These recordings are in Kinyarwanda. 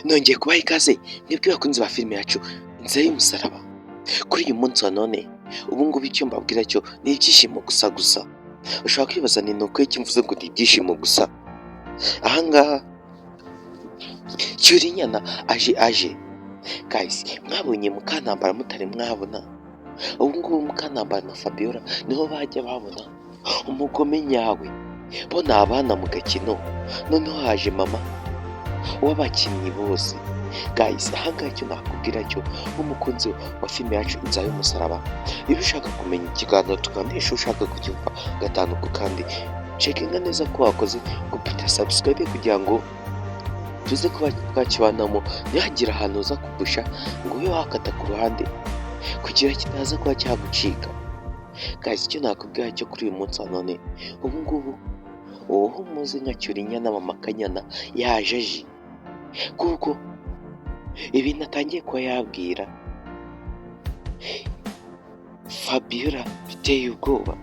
Nongeye kubaha ikaze mwebwe bakunzi ba filime yacu Inzira y'Umusaraba. Kuri uyu munsi wa none ubu ngubu icyo mbabwira cyo ni ibyishimo gusa. Ushobora kwibaza ni uko iki mvuze ngo ni ibyishimo gusa. Aha ngaha Cyurinyana aje. Guys, mwabonye Mukantambara mutari mwabona? Ubu ngubu Mukantambara na Fabiola niho bajya babona umugome nyawe. Bo ni abana mu gakino, noneho haje mama w'abakinnyi bose. Guys, ahangaha icyo nakubwira cyo nk'umukunzi wa filime yacu Inzira y'Umusaraba, iyo ushaka kumenya ikiganiro tuganisha, ushaka kucyumva gatanu ku kandi, cekinga neza ko wakoze gupita subscribe kugira ngo tuze kuba twakibanamo, ntihagire ahantu uza kugusha ngo ube wakata ku ruhande kugira kitaza kuba cyagucika. Guys, icyo nakubwira cyo kuri uyu munsi wa none, ubu ngubu uwo muzi nka Cyurinyana mama Kanyana yaje aje, kuko ibintu atangiye kuba yabwira Fabiola biteye ubwoba.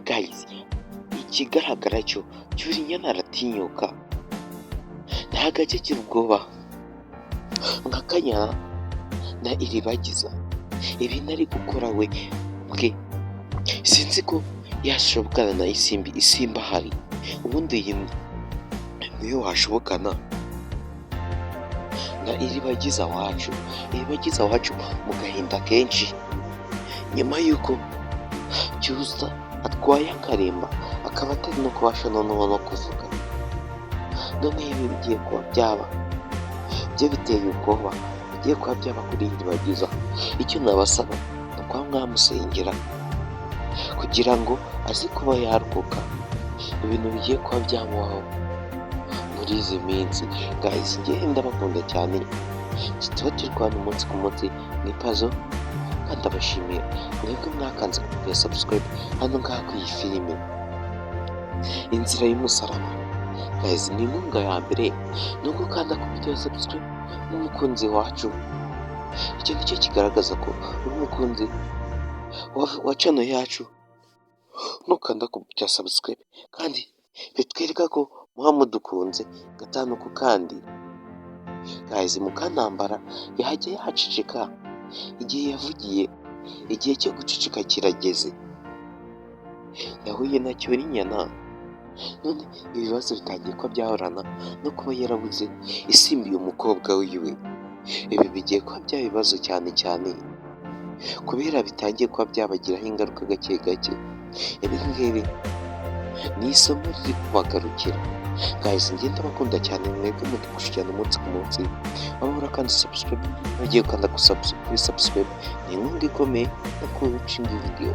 Guys, ikigaragara cyo Cyurinyana aratinyuka, ntabwo agira ubwoba nka Kanyana na Iribagiza. Ibintu ari gukora we bwe sinzi ko yashobokana na Isimba ahari. Ubundi iyi niyo washobokana na Iribagiza wacu mu gahinda kenshi, nyuma y'uko Cyusa atwaye akaremba akaba atari no kubasha noneho no kuvuga. Noneho ibi bigiye kuba byaba byo biteye ubwoba, bigiye kuba byaba kuri Iribagiza. Icyo nabasaba ni ukuba mwamusengera kugira ngo aze kuba yarokoka ibintu bigiye kuba byamubaho muri izi minsi. Guys, njyewe ndabakunda cyane, tuba turi kubana umunsi ku munsi mwipazo, kandi ndabashimiye mwebwe mwakanze kuri subscribe hano ngaha ku iyi filime Inzira y'Umusaraba. Guys, ni inkunga ya mbere ni ugukanda ku video subscribe n'umukunzi wacu. Icyo nicyo kigaragaza ko uri umukunzi wa channel yacu, nukanda ku bya subscribe kandi bitwereka ko muba mudukunze gatanu ku kandi. Guys, Mukantambara yajya yaceceka igihe yavugiye, igihe cyo guceceka kirageze. Yahuye na Cyurinyana, none ibibazo bitangiye kuba byahorana no kuba yarabuze isimbiye umukobwa wiwe. Ibi bigiye kuba bya bibazo cyane kubera bitangiye kuba byabagiraho ingaruka gake. Ibi ngibi ni isomo riri kubagarukira. Guys, ngenda bakunda cyane mwebwe mudukurikirana umunsi ku munsi, wabura kandi subscribe, bagiye gukanda kuri subscribe ni inkunga ikomeye no kuwuca indi video.